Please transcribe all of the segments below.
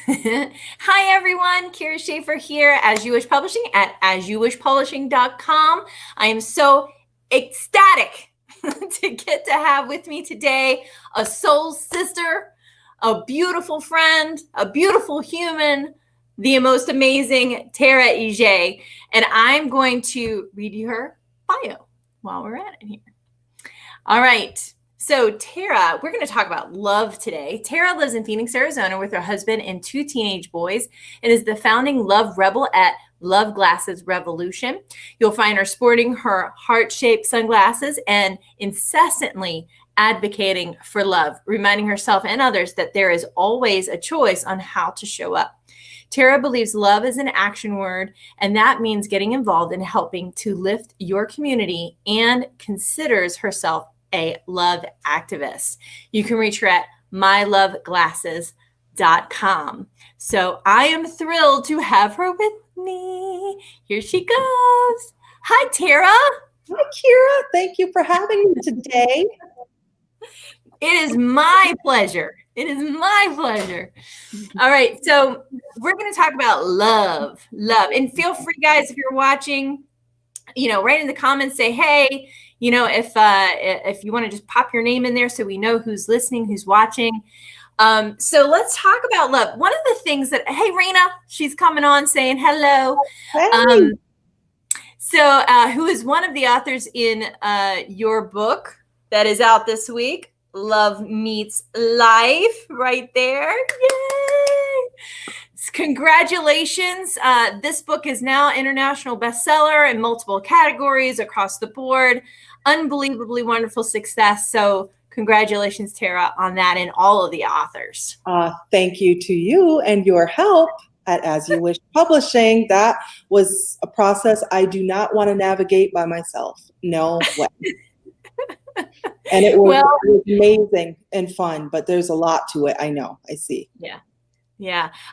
Hi, everyone. Kyra Schaefer here, As You Wish Publishing at asyouwishpublishing.com. I am so ecstatic to get to have with me today a soul sister, a beautiful friend, a beautiful human, the most amazing Tara Ijai. And I'm going to read you her bio while we're at it here. All right. So Tara, we're going to talk about love today. Tara lives in Phoenix, Arizona with her husband and 2 teenage boys and is the founding love rebel at Love Glasses Revolution. You'll find her sporting her heart-shaped sunglasses and incessantly advocating for love, reminding herself and others that there is always a choice on how to show up. Tara believes love is an action word, and that means getting involved in helping to lift your community, and considers herself a love activist. You can reach her at myloveglasses.com. So I am thrilled to have her with me. Here she goes. Hi, Tara. Hi, Kyra. Thank you for having me today. It is my pleasure. It is my pleasure. All right. So we're going to talk about love. And feel free, guys, if you're watching, write in the comments, say, hey, if you want to just pop your name in there so we know who's listening, who's watching. So let's talk about love. One of the things that, hey, Raina, she's coming on saying hello. Hey. Who is one of the authors in your book that is out this week, Love Meets Life, right there. Yay! Congratulations. This book is now international bestseller in multiple categories across the board. Unbelievably wonderful success. So congratulations, Tara, on that and all of the authors. Thank you to you and your help at As You Wish Publishing. That was a process I do not want to navigate by myself. No way. And it was amazing and fun, but there's a lot to it. I know. I see. Yeah.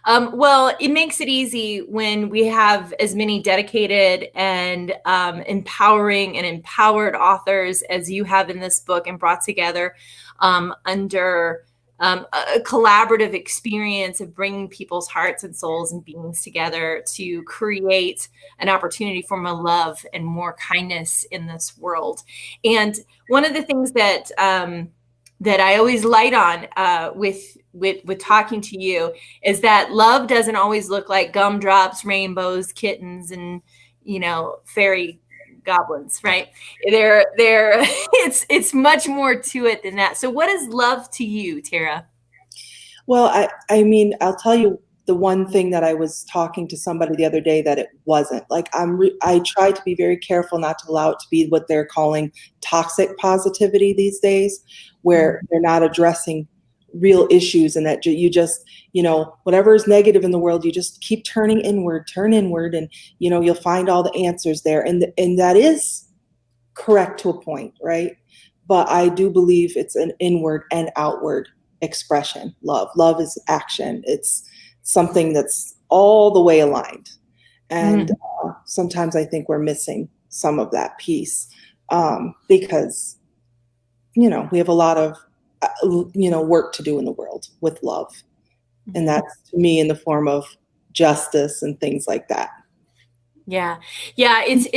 Well, it makes it easy when we have as many dedicated and empowering and empowered authors as you have in this book, and brought together under a collaborative experience of bringing people's hearts and souls and beings together to create an opportunity for more love and more kindness in this world. And one of the things that I always light on with talking to you is that love doesn't always look like gumdrops, rainbows, kittens, and fairy goblins, right? It's much more to it than that. So what is love to you, Tara? Well, I mean, I'll tell you the one thing that I was talking to somebody the other day that it wasn't. Like I try to be very careful not to allow it to be what they're calling toxic positivity these days, where they're not addressing real issues, and that you just, whatever is negative in the world, you just keep turn inward, and, you'll find all the answers there. And that is correct to a point, right? But I do believe it's an inward and outward expression. Love is action. It's something that's all the way aligned. And sometimes I think we're missing some of that piece because, we have a lot of, work to do in the world with love. And that's, to me, in the form of justice and things like that. Yeah. It is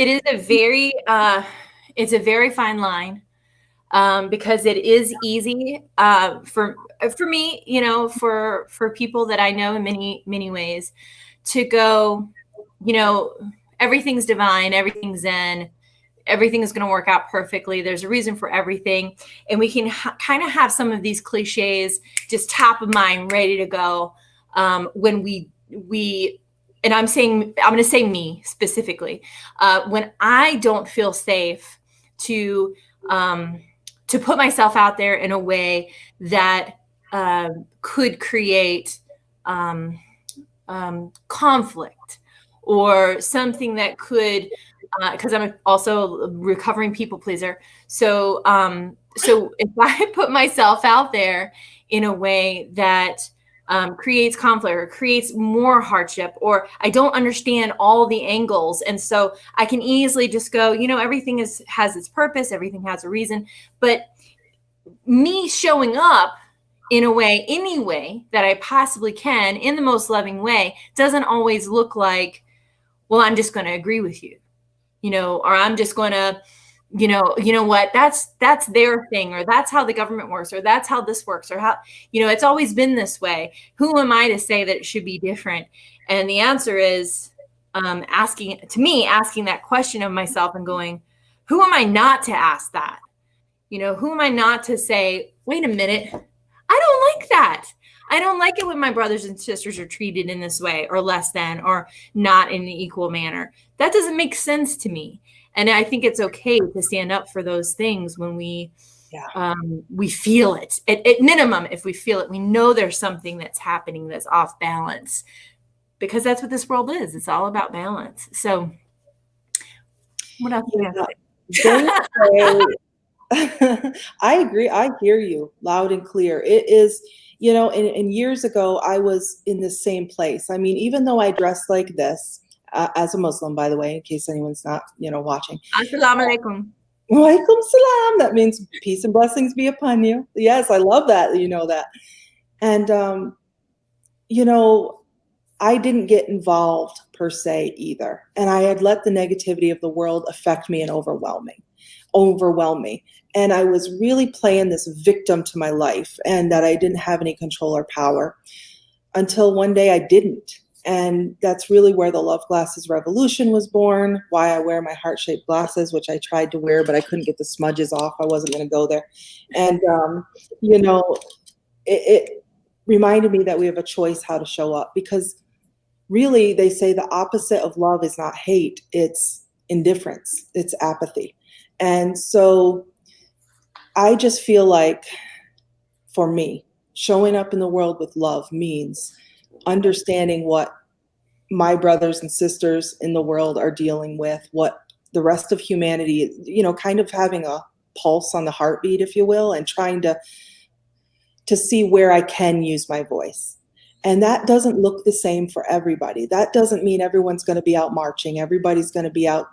it's a very fine line, because it is easy for me, for people that I know in many, many ways, to go, everything's divine, everything's zen, everything is going to work out perfectly. There's a reason for everything. And we can kind of have some of these cliches just top of mind, ready to go. When we, and I'm going to say me specifically, when I don't feel safe to put myself out there in a way that could create conflict, or something that could, because I'm also a recovering people pleaser. So if I put myself out there in a way that creates conflict or creates more hardship, or I don't understand all the angles, and so I can easily just go, everything has its purpose, everything has a reason. But me showing up in a way, any way that I possibly can in the most loving way doesn't always look like, well, I'm just going to agree with you, or I'm just going to, you know what, that's their thing, or that's how the government works, or that's how this works, or how, it's always been this way. Who am I to say that it should be different? And the answer is asking that question of myself and going, who am I not to ask that? Who am I not to say, wait a minute, I don't like that. I don't like it when my brothers and sisters are treated in this way, or less than, or not in an equal manner. That doesn't make sense to me. And I think it's okay to stand up for those things when we feel it. At minimum, if we feel it, we know there's something that's happening that's off balance, because that's what this world is. It's all about balance. So what else do you have to say? I agree. I hear you loud and clear. It is, and years ago, I was in the same place. I mean, even though I dress like this, as a Muslim, by the way, in case anyone's not, watching. Assalamu alaikum. Walaikum salam. That means peace and blessings be upon you. Yes, I love that. That. And, I didn't get involved per se either. And I had let the negativity of the world affect me and overwhelm me. And I was really playing this victim to my life, and that I didn't have any control or power, until one day I didn't. And that's really where the Love Glasses revolution was born, why I wear my heart-shaped glasses, which I tried to wear, but I couldn't get the smudges off. I wasn't going to go there. And, it reminded me that we have a choice how to show up, because really they say the opposite of love is not hate, it's indifference, it's apathy. And so I just feel like, for me, showing up in the world with love means understanding what my brothers and sisters in the world are dealing with, what the rest of humanity is, kind of having a pulse on the heartbeat, if you will, and trying to see where I can use my voice. And that doesn't look the same for everybody. That doesn't mean everyone's going to be out marching. Everybody's going to be out,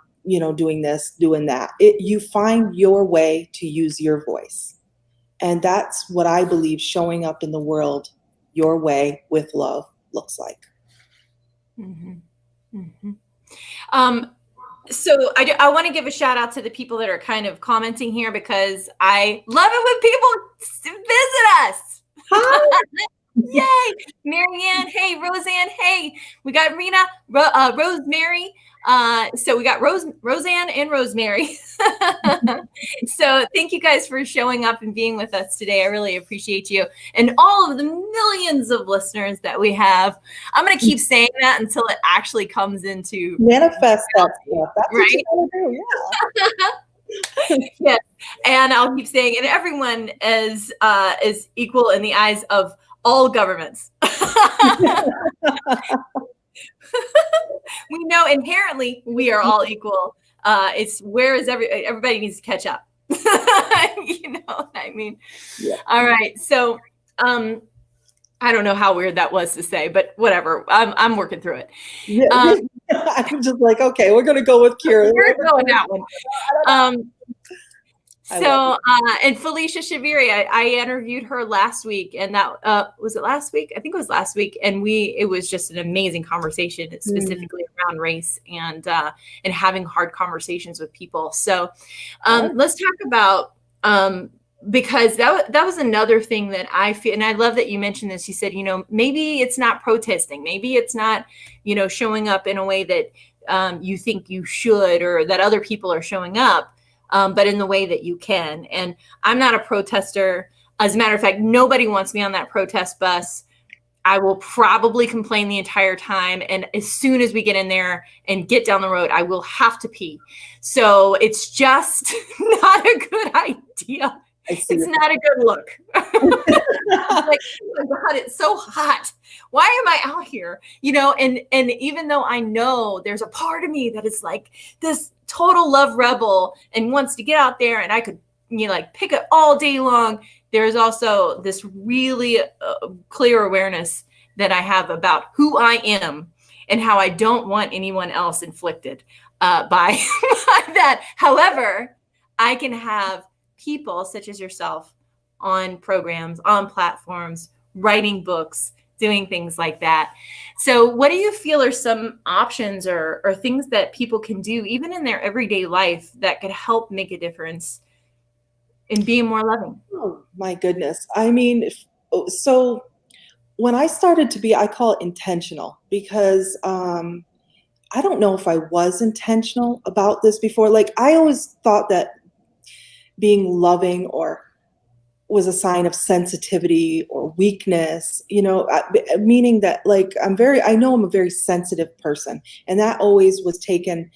doing this, doing that. You find your way to use your voice. And that's what I believe showing up in the world your way with love looks like. Mm-hmm. Mm-hmm. So I want to give a shout out to the people that are kind of commenting here, because I love it when people visit us. Hi. Yay! Marianne, hey. Roseanne, hey. We got Rena, Rosemary. So we got Roseanne and Rosemary. So thank you guys for showing up and being with us today. I really appreciate you. And all of the millions of listeners that we have. I'm going to keep saying that until it actually comes into manifest that stuff. That's right? what you want to do, yeah. Yes. And I'll keep saying, and everyone is equal in the eyes of all governments. We know inherently we are all equal. It's where is everybody needs to catch up. You know what I mean? Yeah. All right. So I don't know how weird that was to say, but whatever. I'm working through it. Yeah. I'm just like, okay, we're gonna go with Kyra. We're going that one. So, and Felicia Shaviri, I interviewed her last week, and that was it last week? I think it was last week. And it was just an amazing conversation, specifically around race and having hard conversations with people. So let's talk about, because that was another thing that I feel, and I love that you mentioned this. You said, maybe it's not protesting, maybe it's not, showing up in a way that you think you should, or that other people are showing up. But in the way that you can. And I'm not a protester. As a matter of fact, nobody wants me on that protest bus. I will probably complain the entire time. And as soon as we get in there and get down the road, I will have to pee. So it's just not a good idea. It's not a good look. Like, oh my God, it's so hot. Why am I out here? And even though I know there's a part of me that is like this total love rebel and wants to get out there, and I could, pick it all day long. There's also this really clear awareness that I have about who I am and how I don't want anyone else inflicted by that. However, I can have people such as yourself on programs, on platforms, writing books, doing things like that. So what do you feel are some options or things that people can do even in their everyday life that could help make a difference in being more loving? Oh my goodness. I mean, so when I started to be, I call it intentional, because I don't know if I was intentional about this before. Like, I always thought that being loving or was a sign of sensitivity or weakness, meaning that, like, I know I'm a very sensitive person, and that always was taken,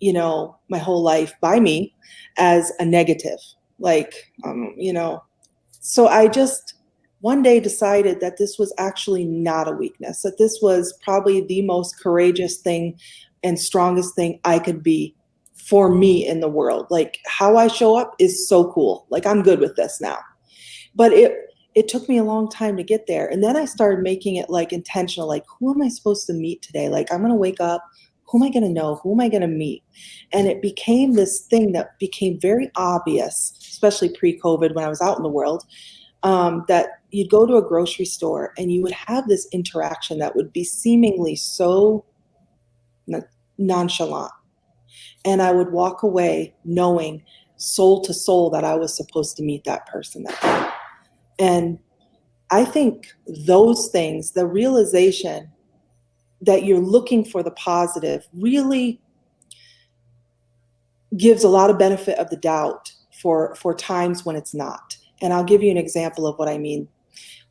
my whole life by me as a negative. Like, so I just one day decided that this was actually not a weakness, that this was probably the most courageous thing and strongest thing I could be for me in the world. Like, how I show up is so cool. Like, I'm good with this now. But it took me a long time to get there. And then I started making it like intentional, like, who am I supposed to meet today? Like, I'm going to wake up. Who am I going to know? Who am I going to meet? And it became this thing that became very obvious, especially pre-COVID when I was out in the world, that you'd go to a grocery store and you would have this interaction that would be seemingly so nonchalant. And I would walk away knowing soul to soul that I was supposed to meet that person that day. And I think those things, the realization that you're looking for the positive, really gives a lot of benefit of the doubt for times when it's not. And I'll give you an example of what I mean.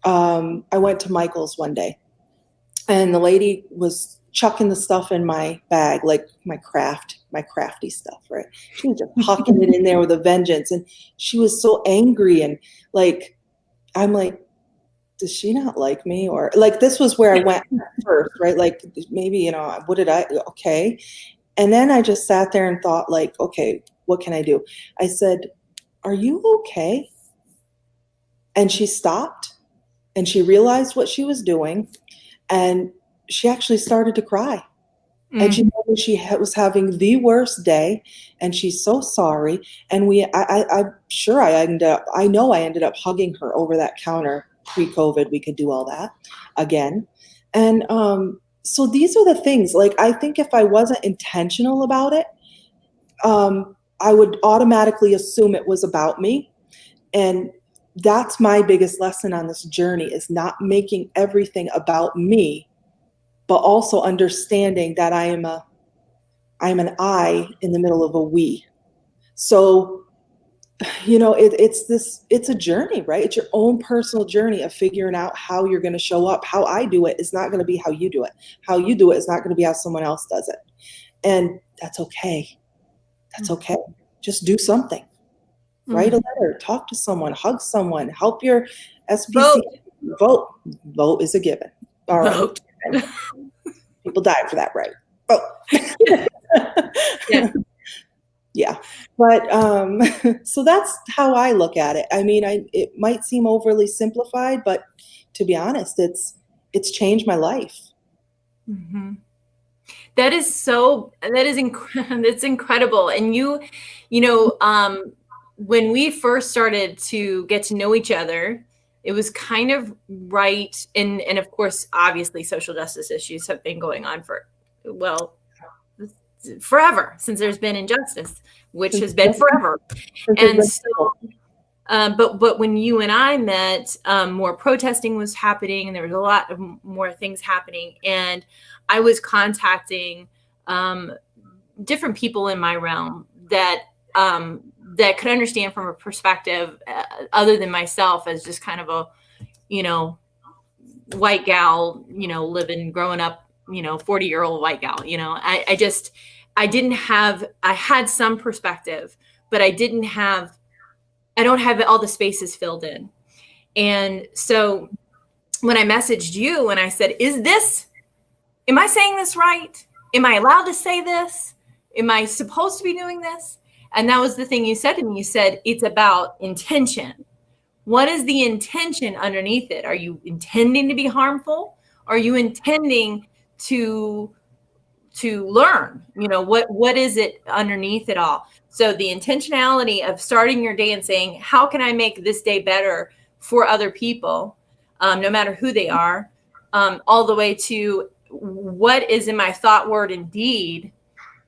I went to Michael's one day, and the lady was chucking the stuff in my bag, like my crafty stuff, right? She was just hucking it in there with a vengeance. And she was so angry, and like, I'm like, does she not like me? Or like, this was where I went first, right? Like, maybe, okay. And then I just sat there and thought, like, okay, what can I do? I said, are you okay? And she stopped, and she realized what she was doing, and she actually started to cry. And she told me she was having the worst day, and she's so sorry. And I'm sure I know I ended up hugging her over that counter. Pre-COVID, we could do all that again. And so these are the things, like, I think if I wasn't intentional about it, I would automatically assume it was about me. And that's my biggest lesson on this journey, is not making everything about me, but also understanding that I'm an I in the middle of a we. So, it's a journey, right? It's your own personal journey of figuring out how you're going to show up. How I do it is not going to be how you do it. How you do it is not going to be how someone else does it. And that's okay. That's okay. Just do something. Write a letter, talk to someone, hug someone, help your SPC. Vote is a given. All right. Vote. People die for that, right? Yeah. Yeah. But so that's how I look at it. I mean, it might seem overly simplified, but to be honest, it's changed my life. Mm-hmm. It's incredible. And when we first started to get to know each other, it was kind of right. And of course, obviously, social justice issues have been going on forever, since there's been injustice, which has been forever. And so, but when you and I met, more protesting was happening, and there was a lot of more things happening. And I was contacting different people in my realm that could understand from a perspective other than myself, as just kind of a, white gal, growing up, 40-year-old white gal. I had some perspective, but I don't have all the spaces filled in. And so when I messaged you and I said, am I saying this right? Am I allowed to say this? Am I supposed to be doing this? And that was the thing you said to me. You said, it's about intention. What is the intention underneath it? Are you intending to be harmful? Are you intending to learn, what is it underneath it all. So the intentionality of starting your day and saying, how can I make this day better for other people, no matter who they are, all the way to what is in my thought, word, and deed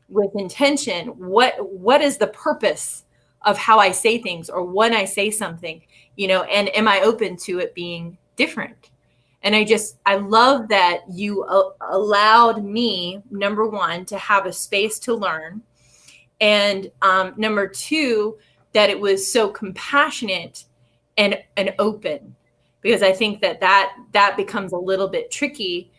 with intention. What is the purpose of how I say things or when I say something, and am I open to it being different? And I love that you allowed me, number one, to have a space to learn. And number two, that it was so compassionate and open, because I think that becomes a little bit tricky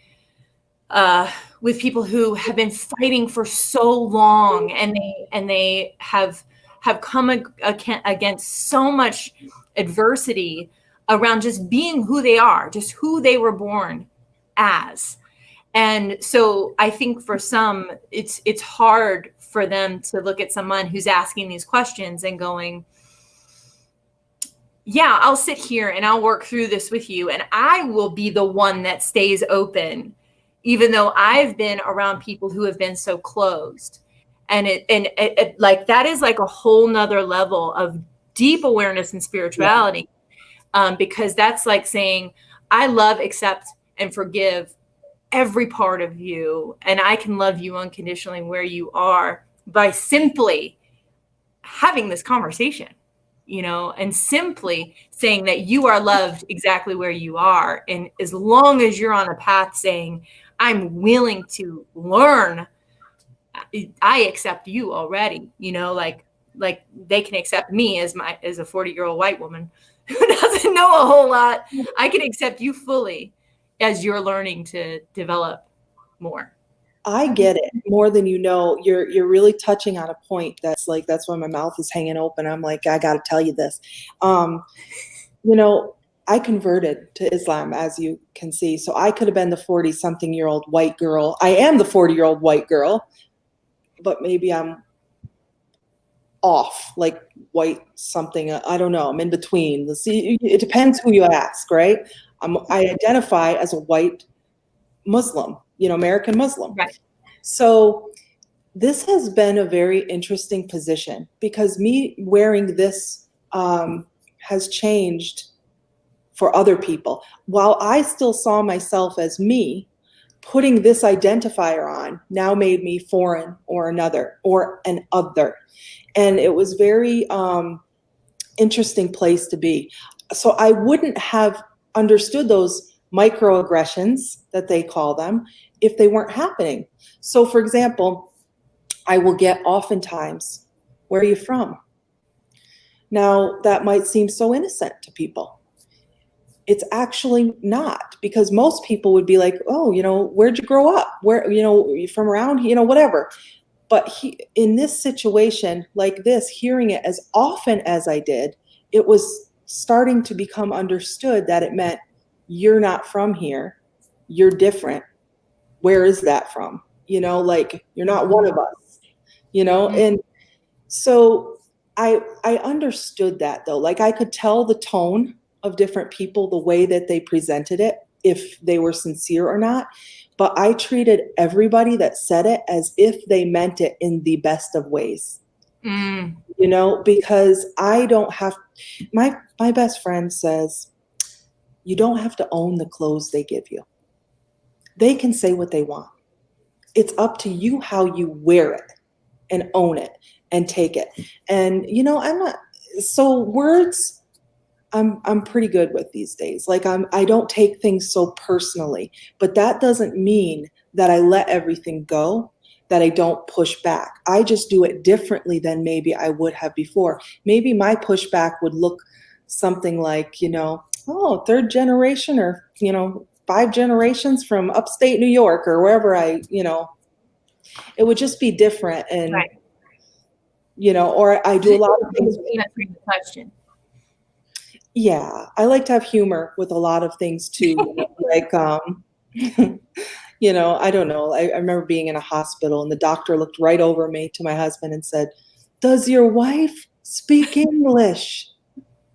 with people who have been fighting for so long, and they have come against so much adversity around just being who they are, just who they were born as. And so I think for some, it's hard for them to look at someone who's asking these questions and going, yeah, I'll sit here and I'll work through this with you, and I will be the one that stays open, even though I've been around people who have been so closed. And it like, that is like a whole nother level of deep awareness and spirituality. Because that's like saying, I love, accept, and forgive every part of you, and I can love you unconditionally where you are by simply having this conversation, and simply saying that you are loved exactly where you are. And as long as you're on a path saying, I'm willing to learn, I accept you already, like they can accept me as a 40-year-old white woman who doesn't know a whole lot. I can accept you fully as you're learning to develop more. I get it more than you know. You're really touching on a point that's why my mouth is hanging open. I'm like, I got to tell you this. I converted to Islam, as you can see. So I could have been the 40-something-year-old white girl. I am the 40-year-old white girl, but maybe I'm off, like white something. I don't know. I'm in between. See, it depends who you ask, right? I identify as a white Muslim, American Muslim. Right. So this has been a very interesting position, because me wearing this has changed for other people. While I still saw myself as me, putting this identifier on now made me foreign or another or an other. And it was very interesting place to be. So I wouldn't have understood those microaggressions that they call them if they weren't happening. So for example, I will get oftentimes, where are you from? Now that might seem so innocent to people. It's actually not, because most people would be like, oh, where'd you grow up? Where, you from around, whatever. But in this situation like this, hearing it as often as I did, it was starting to become understood that it meant, you're not from here. You're different. Where is that from? Like, you're not one of us, And so I understood that, though. Like, I could tell the tone of different people, the way that they presented it, if they were sincere or not. But I treated everybody that said it as if they meant it in the best of ways. Because I don't have, my best friend says, you don't have to own the clothes they give you. They can say what they want. It's up to you how you wear it and own it and take it. And, I'm not, so words, I'm pretty good with these days. Like, I don't take things so personally, but that doesn't mean that I let everything go, that I don't push back. I just do it differently than maybe I would have before. Maybe my pushback would look something like, oh, third generation, or, 5 generations from upstate New York, or wherever it would just be different. And, right. Or I do a lot of things. Answering the question. Yeah, I like to have humor with a lot of things too. Like, I don't know. I remember being in a hospital, and the doctor looked right over me to my husband and said, "Does your wife speak English?"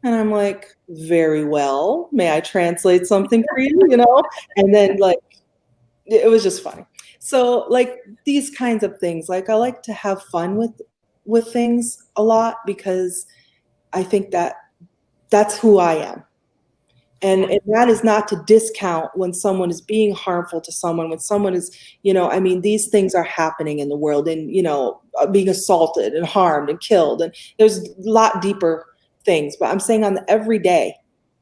And I'm like, "Very well. May I translate something for you?" And then, like, it was just funny. So like these kinds of things, like I like to have fun with things a lot because I think that that's who I am. And that is not to discount when someone is being harmful to someone, when someone is, I mean, these things are happening in the world and, being assaulted and harmed and killed. And there's a lot deeper things, but I'm saying on the everyday,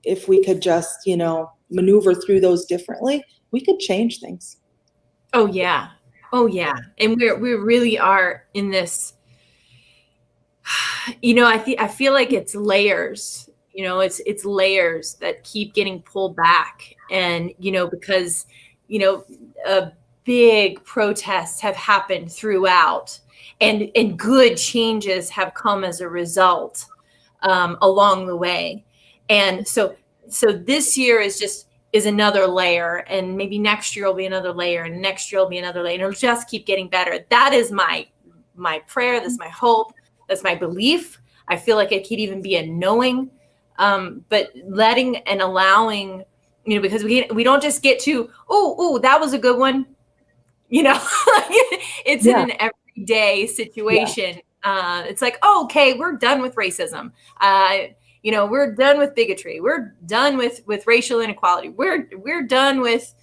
if we could just, maneuver through those differently, we could change things. Oh yeah. Oh yeah. And we really are in this, I feel like it's layers. It's layers that keep getting pulled back. And, because, big protests have happened throughout and good changes have come as a result along the way. And so this year is another layer, and maybe next year will be another layer, and next year will be another layer, and it'll just keep getting better. That is my prayer. That's my hope. That's my belief. I feel like it could even be a knowing. But letting and allowing, because we don't just get to, oh, that was a good one. It's in an everyday situation. Yeah. It's like, oh, okay, we're done with racism. We're done with bigotry. We're done with racial inequality. We're done with,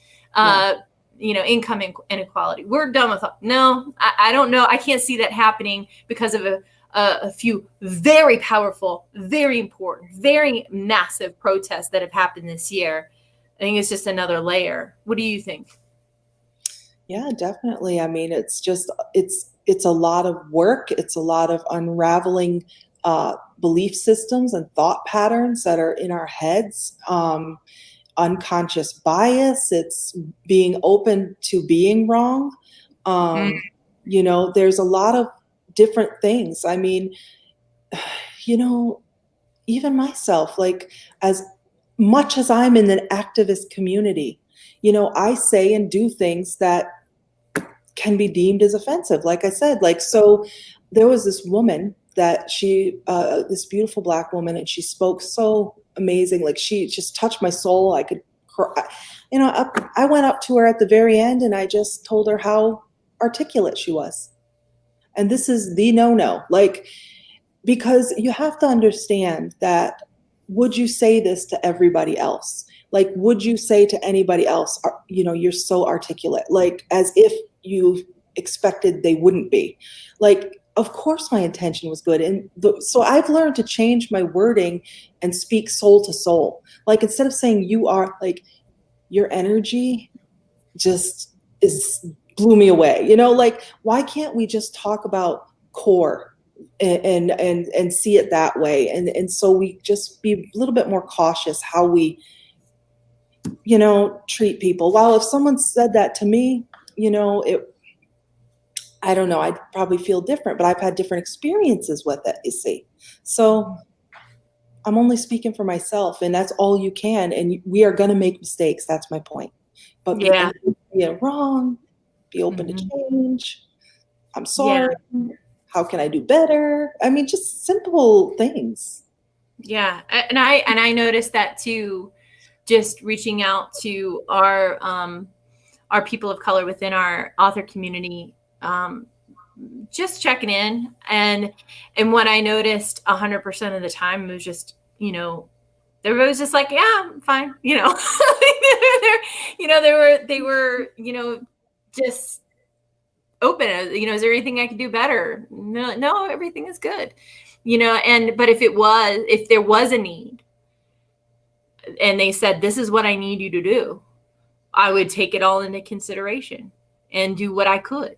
income inequality. We're done with, no, I don't know. I can't see that happening because of a few very powerful, very important, very massive protests that have happened this year. I think it's just another layer. What do you think? Yeah, definitely. I mean, it's a lot of work. It's a lot of unraveling belief systems and thought patterns that are in our heads. Unconscious bias. It's being open to being wrong. There's a lot of different things. I mean, even myself, like as much as I'm in an activist community, I say and do things that can be deemed as offensive. Like I said, so there was this woman that this beautiful Black woman, and she spoke so amazing. Like she just touched my soul. I could cry. I went up to her at the very end and I just told her how articulate she was. And this is the no, because you have to understand that, would you say this to everybody else? Like, would you say to anybody else, you're so articulate, like as if you expected they wouldn't be? Like, of course my intention was good. And so I've learned to change my wording and speak soul to soul. Like, instead of saying you are, like, your energy just blew me away. Like, why can't we just talk about core and see it that way? And so we just be a little bit more cautious how we, treat people. While if someone said that to me, I don't know, I'd probably feel different, but I've had different experiences with it, you see. So I'm only speaking for myself, and that's all you can. And we are going to make mistakes. That's my point. But be wrong, be open to change. I'm sorry. Yeah. How can I do better? I mean, just simple things. Yeah. And I noticed that too, just reaching out to our people of color within our author community, just checking in. And what I noticed 100% of the time was just, they were just like, yeah, I'm fine. They were, just open. Is there anything I can do better? No, everything is good. But if there was a need and they said, this is what I need you to do, I would take it all into consideration and do what I could,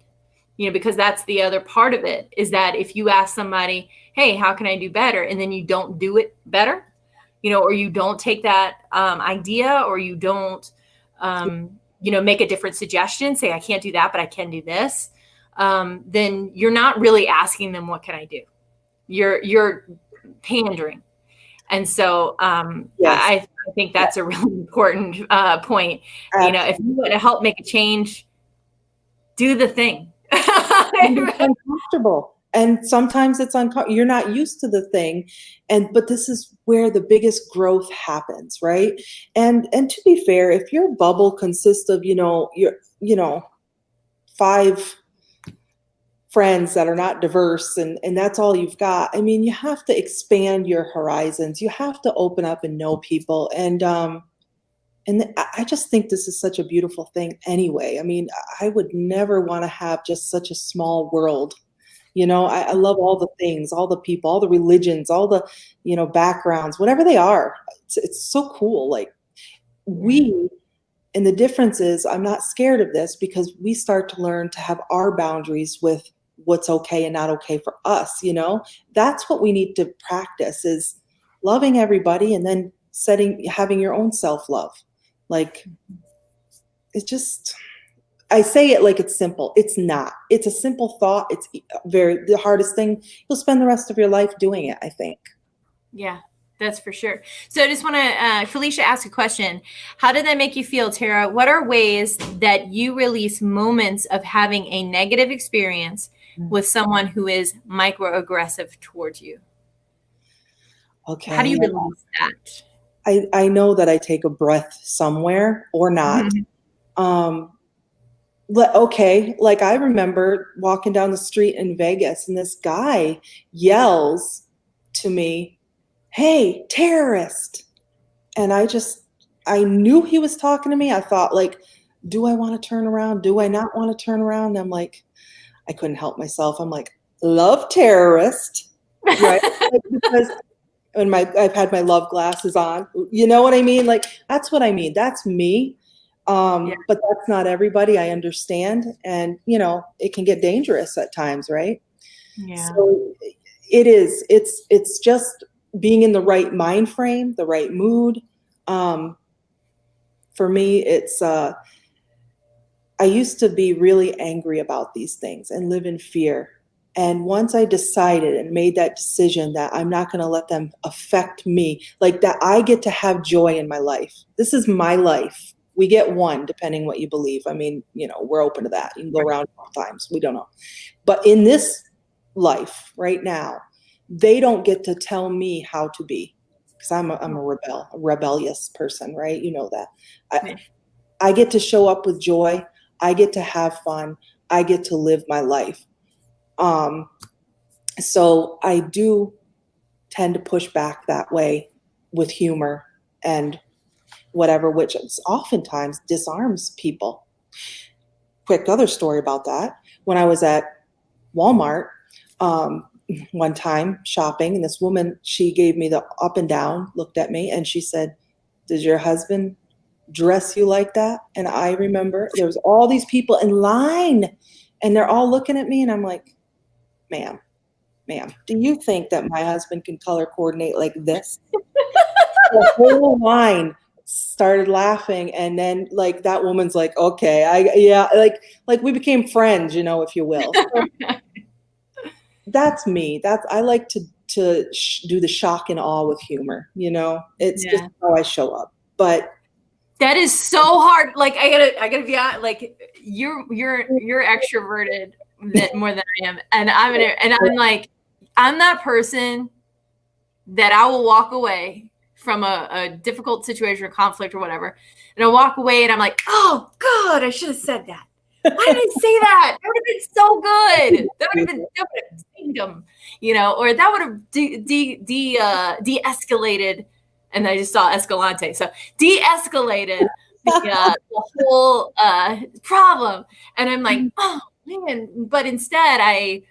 because that's the other part of it, is that if you ask somebody, hey, how can I do better? And then you don't do it better, or you don't take that idea, or you don't, make a different suggestion, say, I can't do that, but I can do this. Then you're not really asking them, what can I do? You're pandering. And so yes. I think that's a really important point. If you want to help make a change, do the thing. It's uncomfortable. And sometimes it's uncomfortable. You're not used to the thing. But this is where the biggest growth happens, right? And to be fair, if your bubble consists of, your 5 friends that are not diverse and that's all you've got. I mean, you have to expand your horizons. You have to open up and know people. And I just think this is such a beautiful thing anyway. I mean, I would never want to have just such a small world. You know, I love all the things, all the people, all the religions, all the, you know, backgrounds, whatever they are. It's so cool. Like and the difference is I'm not scared of this because we start to learn to have our boundaries with what's okay and not okay for us. You know, that's what we need to practice is loving everybody and then having your own self-love. Like, it's just, I say it like it's simple. It's not. It's a simple thought. It's the hardest thing. You'll spend the rest of your life doing it, I think. Yeah, that's for sure. So I just want to, Felicia, ask a question. How did that make you feel, Tara? What are ways that you release moments of having a negative experience with someone who is microaggressive towards you? Okay. How do you release that? I know that I take a breath somewhere or not. Okay, like I remember walking down the street in Vegas and this guy yells to me, "Hey, terrorist." And I knew he was talking to me. I thought, like, do I want to turn around? Do I not want to turn around? And I'm like, I couldn't help myself. I'm like, love terrorist, right? Because when I've had my love glasses on, you know what I mean? Like, that's what I mean. That's me. But that's not everybody. I understand. And, you know, it can get dangerous at times, right? Yeah. So it's just being in the right mind frame, the right mood. For me, it's, I used to be really angry about these things and live in fear. And once I decided and made that decision that I'm not going to let them affect me, like that I get to have joy in my life. This is my life. We get one, depending what you believe. I mean, you know, we're open to that. You can go around times. We don't know. But in this life right now, they don't get to tell me how to be because I'm a rebellious person, right? You know that. I get to show up with joy. I get to have fun. I get to live my life. So I do tend to push back that way with humor and whatever, which oftentimes disarms people. Quick other story about that. When I was at Walmart one time shopping, and this woman, she gave me the up and down, looked at me, and she said, "Does your husband dress you like that?" And I remember there was all these people in line, and they're all looking at me, and I'm like, ma'am, do you think that my husband can color coordinate like this? The whole line started laughing, and then like that woman's like, okay, like we became friends, you know, if you will. So that's me. I like to do the shock and awe with humor. You know, it's just how I show up. But that is so hard. Like I gotta be honest. Like you're extroverted more than I am, and I'm like, I'm that person that I will walk away from a difficult situation or conflict or whatever, and I walk away and I'm like, oh God, I should have said that. Why did I say that? That would have been so good. That would have saved them, you know, or that would have de-escalated. And I just saw Escalante, so de-escalated the whole problem. And I'm like, oh man! But instead, I,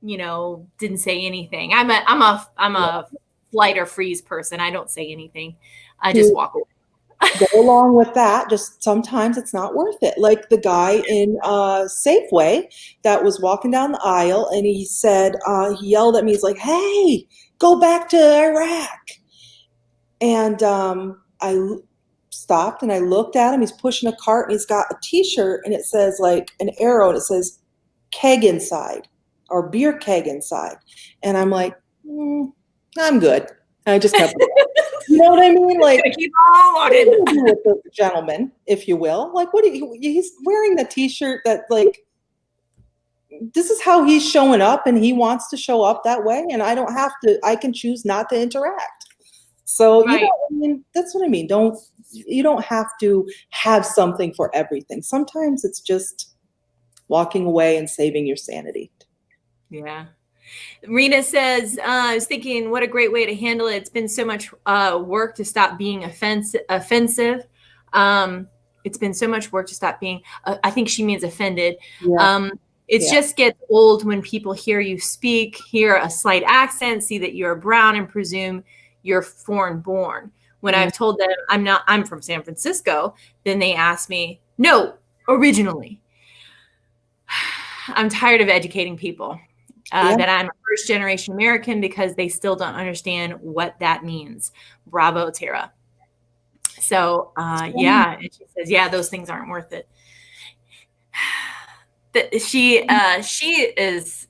you know, didn't say anything. I'm a flight or freeze person. I don't say anything. I just walk away. Go along with that. Just sometimes it's not worth it. Like the guy in Safeway that was walking down the aisle, and he said, he yelled at me. He's like, "Hey, go back to Iraq." And I stopped and I looked at him. He's pushing a cart and he's got a T-shirt and it says like an arrow and it says keg inside or beer keg inside. And I'm like, I'm good. I just kept you know what I mean? Like, keep on with the gentleman, if you will. Like, he's wearing the T-shirt that like, this is how he's showing up and he wants to show up that way. And I don't have to, I can choose not to interact. So, you know, I mean, that's what I mean. You don't have to have something for everything. Sometimes it's just walking away and saving your sanity. Yeah. Rena says, I was thinking, what a great way to handle it. It's been so much work to stop being offensive. It's been so much work to stop being, I think she means offended. Yeah. It just gets old when people hear you speak, hear a slight accent, see that you're brown, and presume you're foreign born. When I've told them I'm from San Francisco, then they ask me, no, originally. I'm tired of educating people that I'm a first generation American because they still don't understand what that means. Bravo, Tara. So, yeah. And she says, yeah, those things aren't worth it. She is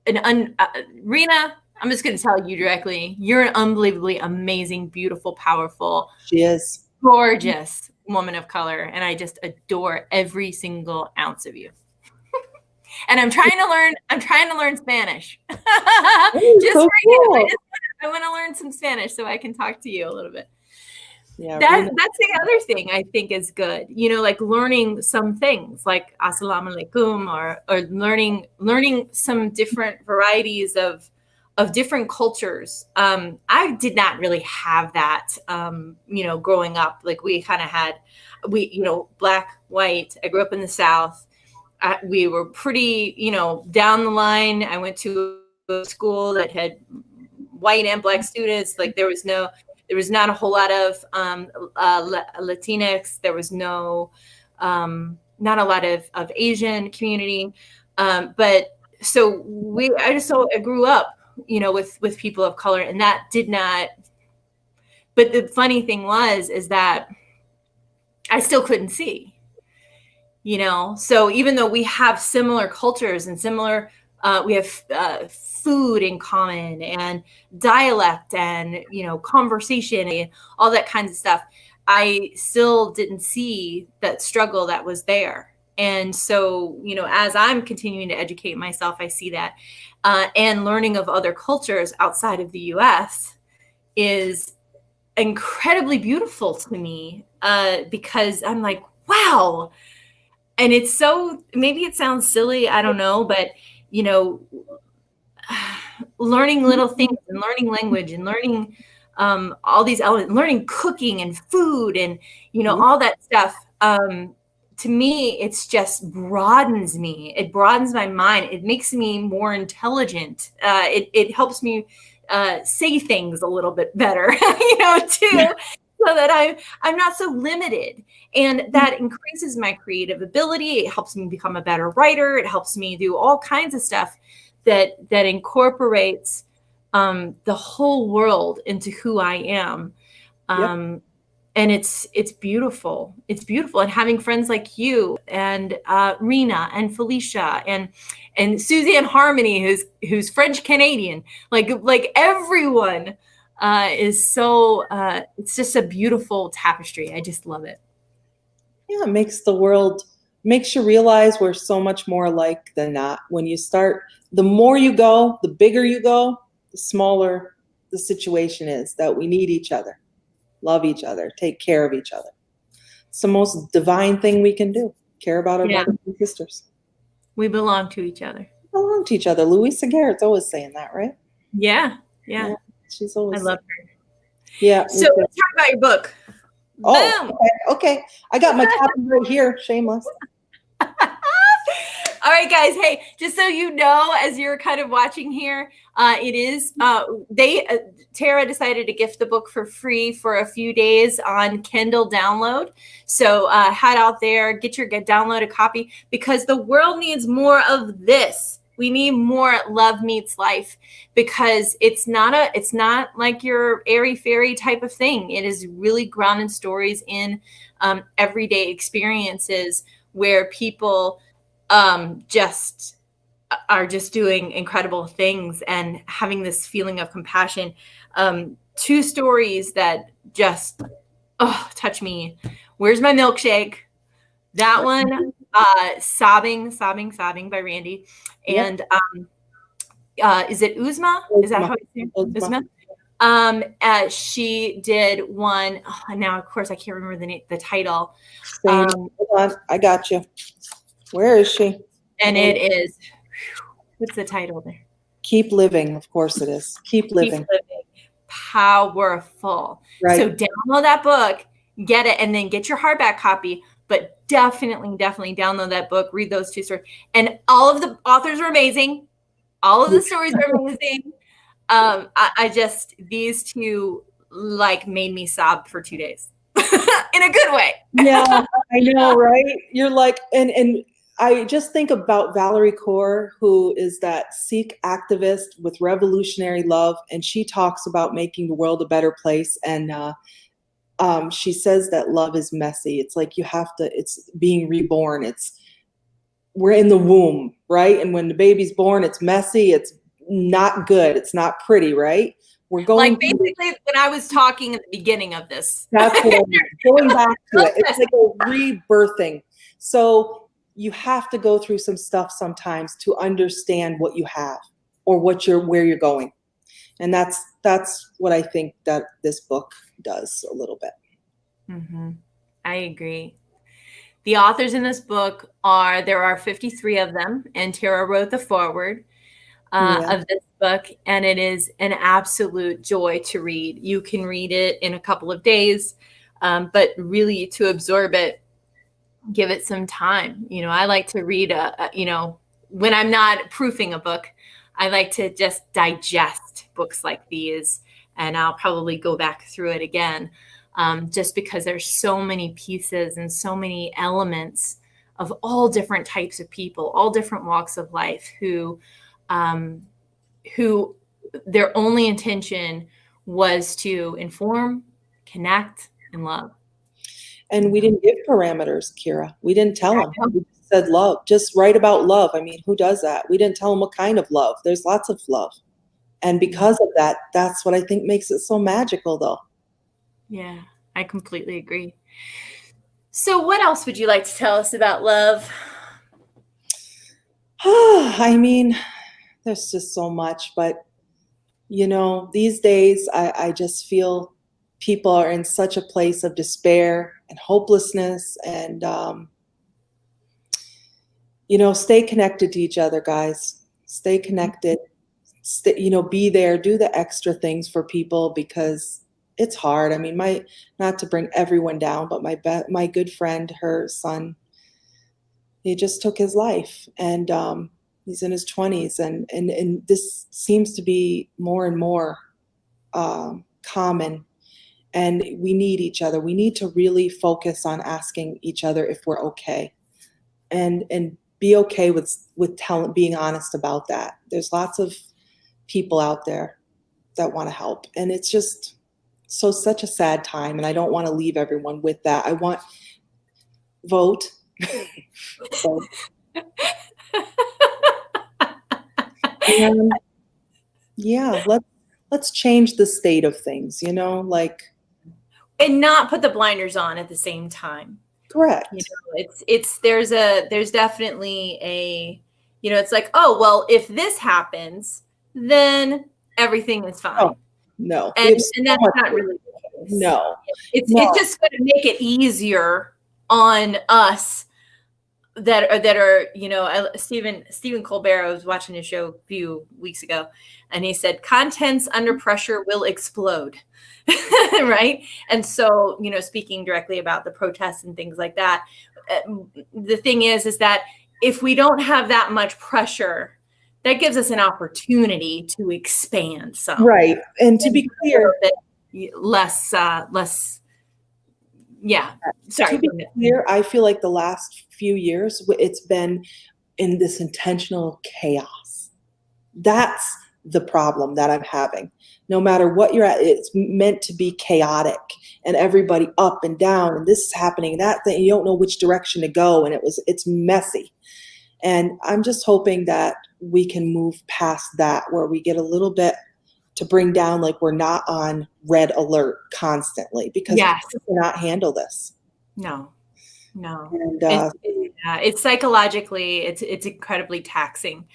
Rena, I'm just going to tell you directly, you're an unbelievably amazing, beautiful, powerful, she is gorgeous woman of color. And I just adore every single ounce of you. And I'm trying to learn Spanish. Just so for cool. you. I want to learn some Spanish so I can talk to you a little bit. Yeah, that's the other thing I think is good. You know, like learning some things like assalamu alaikum or learning some different varieties of different cultures. I did not really have that, growing up. Like we kind of had, black, white. I grew up in the South. We were pretty, down the line. I went to a school that had white and black students. Like there was not a whole lot of Latinx. There was not a lot of Asian community. But so I grew up, with people of color, and that did not. But the funny thing is that I still couldn't see. So even though we have similar cultures and similar, we have food in common and dialect and, conversation and all that kinds of stuff, I still didn't see that struggle that was there. And so, as I'm continuing to educate myself, I see that. And learning of other cultures outside of the U.S. is incredibly beautiful to me because I'm like, wow. And it's so, maybe it sounds silly, I don't know, but, learning little things and learning language and learning all these elements, learning cooking and food and, all that stuff. To me, it's just broadens me. It broadens my mind. It makes me more intelligent. It helps me say things a little bit better, too. So that I'm not so limited, and that increases my creative ability. It helps me become a better writer. It helps me do all kinds of stuff that incorporates the whole world into who I am. And it's beautiful. It's beautiful. And having friends like you and Rena and Felicia and Suzanne Harmony, who's French Canadian, like everyone. Is so it's just a beautiful tapestry. I just love it. Yeah, it makes you realize we're so much more alike than not. When you start, the more you go, the bigger you go, the smaller the situation is, that we need each other, love each other, take care of each other. It's the most divine thing we can do. Care about our brothers and sisters. We belong to each other. We belong to each other. Louisa Garrett's always saying that, right? Yeah. She's always. I love her. Yeah. So let's talk about your book. Oh, Boom. Okay. I got my copy right here. Shameless. All right, guys. Hey, just so you know, as you're kind of watching here, it is Tara decided to gift the book for free for a few days on Kindle download. So head out there, download a copy, because the world needs more of this. We need more Love Meets Life, because it's not like your airy fairy type of thing. It is really grounded stories in everyday experiences where people just are just doing incredible things and having this feeling of compassion. 2 stories that just touch me. Where's My Milkshake? That one, Sobbing by Randy. And is it Uzma? Is that how you say it? Uzma? She did one. Now, of course, I can't remember the title. Hold on, I got you. Where is she? And it is, what's the title there? Keep Living. Of course it is. Keep Living. Keep Living. Powerful. Right. So download that book, get it, and then get your hardback copy. But definitely download that book, read those 2 stories. And all of the authors are amazing. All of the stories are amazing. I just, these 2 like made me sob for 2 days in a good way. Yeah, I know, right? You're like, and I just think about Valerie Kaur, who is that Sikh activist with revolutionary love, and she talks about making the world a better place. And she says that love is messy. It's like you have to, it's being reborn. We're in the womb, right? And when the baby's born, it's messy. It's not good. It's not pretty, right? We're going like basically when I was talking at the beginning of this. That's what I mean. Going back to it. It's like a rebirthing. So you have to go through some stuff sometimes to understand what you have or where you're going. And that's what I think that this book does a little bit. Mm-hmm. I agree. The authors in this book there are 53 of them, and Tara wrote the foreword of this book, and it is an absolute joy to read. You can read it in a couple of days, but really to absorb it, give it some time. I like to read, when I'm not proofing a book, I like to just digest books like these, and I'll probably go back through it again, just because there's so many pieces and so many elements of all different types of people, all different walks of life who their only intention was to inform, connect, and love. And we didn't give parameters, Kyra. We didn't tell them. We just said love. Just write about love. I mean, who does that? We didn't tell them what kind of love. There's lots of love. And because of that, that's what I think makes it so magical, though. Yeah, I completely agree. So what else would you like to tell us about love? I mean, there's just so much, but these days I just feel people are in such a place of despair and hopelessness, and stay connected to each other, guys. Stay connected. Be there, do the extra things for people, because it's hard. I mean, not to bring everyone down, but my good friend, her son, he just took his life, and he's in his 20s, and this seems to be more and more common, and we need each other. We need to really focus on asking each other if we're okay, and be okay with being honest about that. There's lots of people out there that want to help, and it's just such a sad time, and I don't want to leave everyone with that. I want vote. So. And yeah, let's change the state of things, and not put the blinders on at the same time. Correct. There's definitely it's like, oh, well, if this happens, then everything is fine. Oh, no. And that's not really the case. No. It's just going to make it easier on us that are Stephen Colbert. I was watching a show a few weeks ago, and he said contents under pressure will explode. Right. And so, speaking directly about the protests and things like that, the thing is that if we don't have that much pressure, that gives us an opportunity to expand some. Right. And to be clear, less. Yeah. Sorry. To be clear, I feel like the last few years, it's been in this intentional chaos. That's the problem that I'm having. No matter what you're at, it's meant to be chaotic, and everybody up and down, and this is happening, that thing, you don't know which direction to go, and it's messy. And I'm just hoping that we can move past that, where we get a little bit to bring down, like we're not on red alert constantly, because we cannot handle this. No. And, it's psychologically, it's incredibly taxing.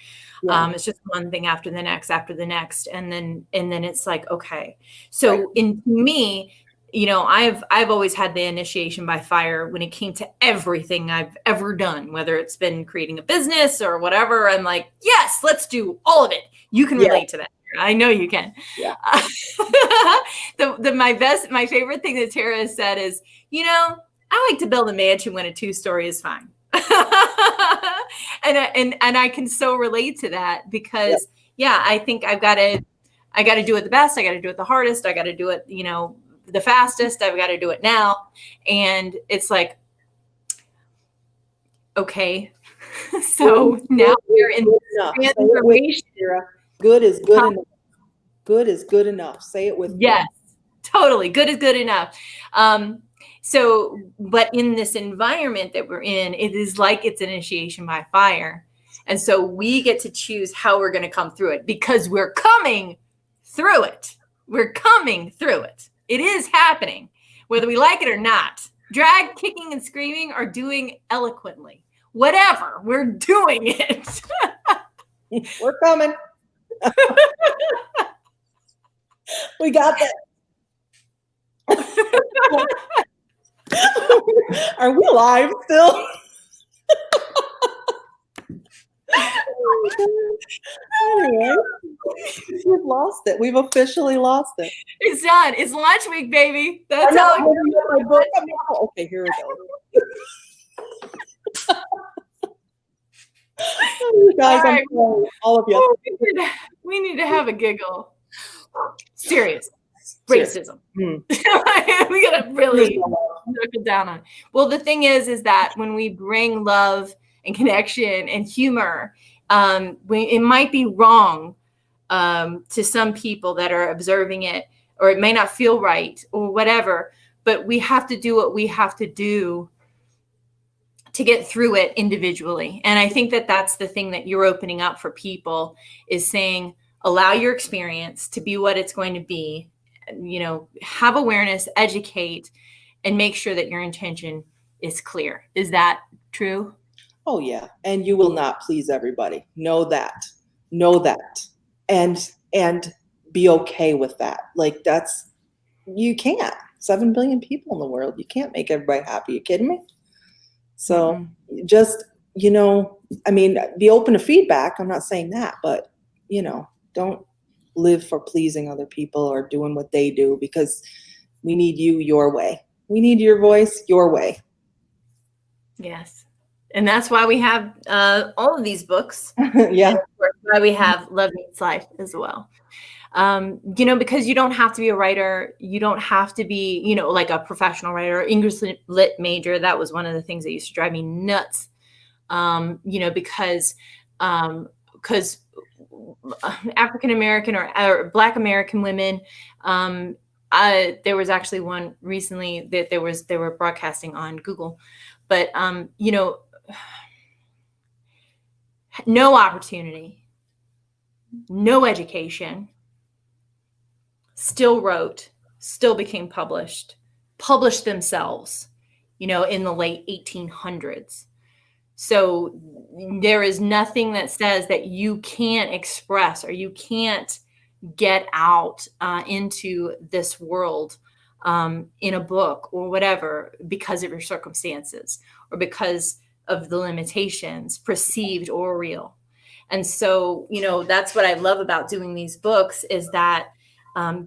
Yeah. It's just one thing after the next, and then it's like, okay. So in me, I've always had the initiation by fire when it came to everything I've ever done, whether it's been creating a business or whatever. I'm like, yes, let's do all of it. You can relate to that. I know you can. Yeah. My favorite thing that Tara has said is, I like to build a mansion when a 2-story is fine. and I can so relate to that because I think I got to do it the best. I got to do it the hardest. I got to do it, the fastest. I've got to do it now. And it's like, okay. So now we're in transformation. Good is good enough. Good is good enough. Say it with yes, totally. Good is good enough. So, but in this environment that we're in, it is like it's initiation by fire. And so we get to choose how we're going to come through it because we're coming through it. We're coming through it. It is happening, whether we like it or not. Drag, kicking, and screaming are doing eloquently. Whatever, we're doing it. We're coming. We got that. Are we live still? Anyway, we've lost it. We've officially lost it. It's done. It's launch week, baby. That's how my book. Okay, here we go. You guys, all, right. All of you. We need to have a giggle. Serious racism. We gotta really knock it down on. Well, the thing is that when we bring love and connection and humor, it might be wrong to some people that are observing it, or it may not feel right or whatever, but we have to do what we have to do to get through it individually. And I think that that's the thing that you're opening up for people is saying, allow your experience to be what it's going to be, have awareness, educate, and make sure that your intention is clear. Is that true? Oh yeah. And you will not please everybody. Know that. And be okay with that. Like you can't. 7 billion people in the world. You can't make everybody happy. You kidding me? So just, be open to feedback. I'm not saying that, but don't live for pleasing other people or doing what they do, because we need you your way. We need your voice your way. Yes. And that's why we have all of these books. Yeah. And of course, why we have Love Meets Life as well. Because you don't have to be a writer. You don't have to be, like a professional writer, English lit major. That was one of the things that used to drive me nuts. Because African American or Black American women, there was actually one recently that they were broadcasting on Google, but no opportunity, no education, still wrote, still became published themselves, in the late 1800s. So there is nothing that says that you can't express or you can't get out into this world in a book or whatever because of your circumstances or because of the limitations, perceived or real. And so, that's what I love about doing these books is that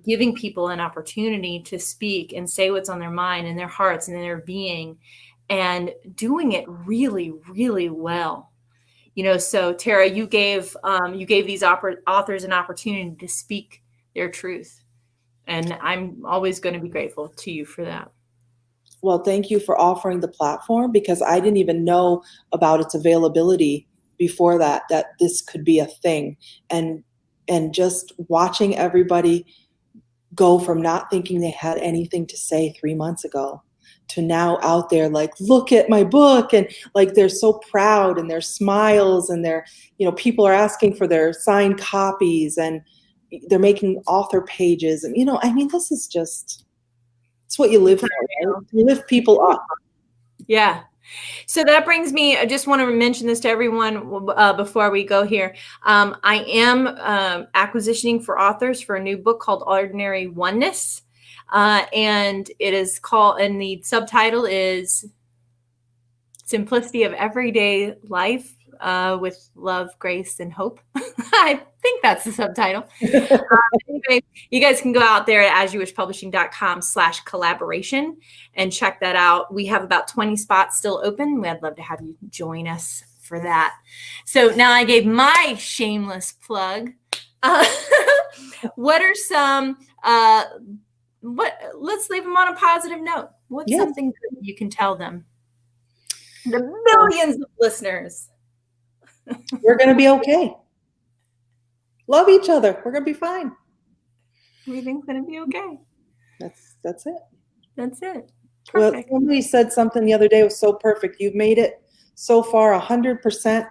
giving people an opportunity to speak and say what's on their mind and their hearts and in their being, and doing it really, really well. So Tara, you gave these authors an opportunity to speak their truth. And I'm always going to be grateful to you for that. Well, thank you for offering the platform, because I didn't even know about its availability before that this could be a thing. And just watching everybody go from not thinking they had anything to say 3 months ago to now out there, like, look at my book. And like, they're so proud and their smiles and they're, people are asking for their signed copies and they're making author pages. And, this is just, it's what you live for, right? You lift people up. Yeah. So that brings me, I just want to mention this to everyone before we go here. I am acquisitioning for authors for a new book called Ordinary Oneness. And it is called, and the subtitle is Simplicity of Everyday Life with Love, Grace, and Hope. I think that's the subtitle. Anyway, you guys can go out there at asyouwishpublishing.com/collaboration and check that out. We have about 20 spots still open. I'd love to have you join us for that. So now I gave my shameless plug. What are some, let's leave them on a positive note. What's something good you can tell them? The millions of listeners. We're going to be okay. Love each other. We're going to be fine. Everything's going to be okay. That's it. That's it. Perfect. Well, somebody said something the other day was so perfect. You've made it so far 100%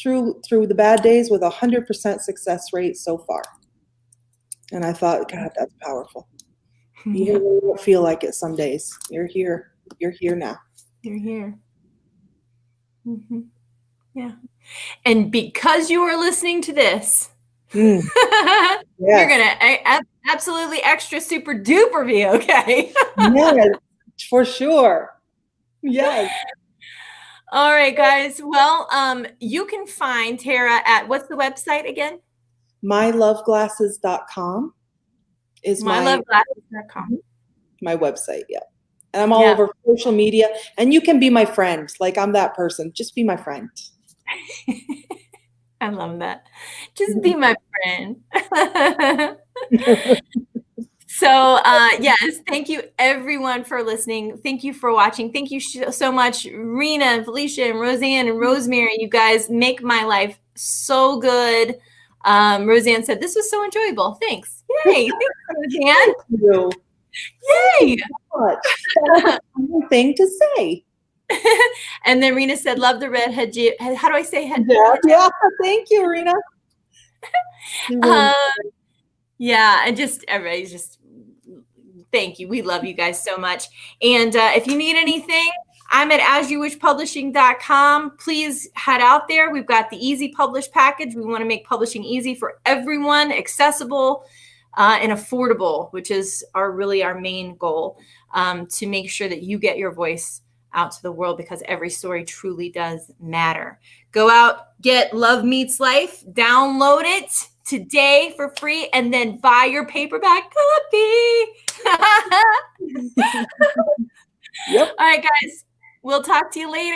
through the bad days with 100% success rate so far. And I thought, God, that's powerful. Even when you don't feel like it some days. You're here. You're here now. You're here. Mm-hmm. Yeah. And because you are listening to this, you're going to absolutely extra super duper be okay. Yes, for sure. Yes. All right, guys. Well, you can find Tara at, what's the website again? myloveglasses.com is myloveglasses.com. My website, yeah. And I'm all over social media. And you can be my friend. Like, I'm that person. Just be my friend. I love that. Just be my friend. So, yes, thank you everyone for listening. Thank you for watching. Thank you so much, Rena and Felicia and Roseanne and Rosemary. You guys make my life so good. Roseanne said, this was so enjoyable. Thanks. Yay. Thanks, Roseanne. Thank you. Yay. One thing to say. And then Rena said, love the redhead. How do I say head? Yeah. Thank you, Rena. Yeah. And just everybody's just, thank you. We love you guys so much. And if you need anything, I'm at asyouwishpublishing.com. Please head out there. We've got the Easy Publish package. We want to make publishing easy for everyone, accessible and affordable, which is really our main goal, to make sure that you get your voice out to the world, because every story truly does matter. Go out, get Love Meets Life, download it today for free, and then buy your paperback copy. Yep. All right, guys, we'll talk to you later.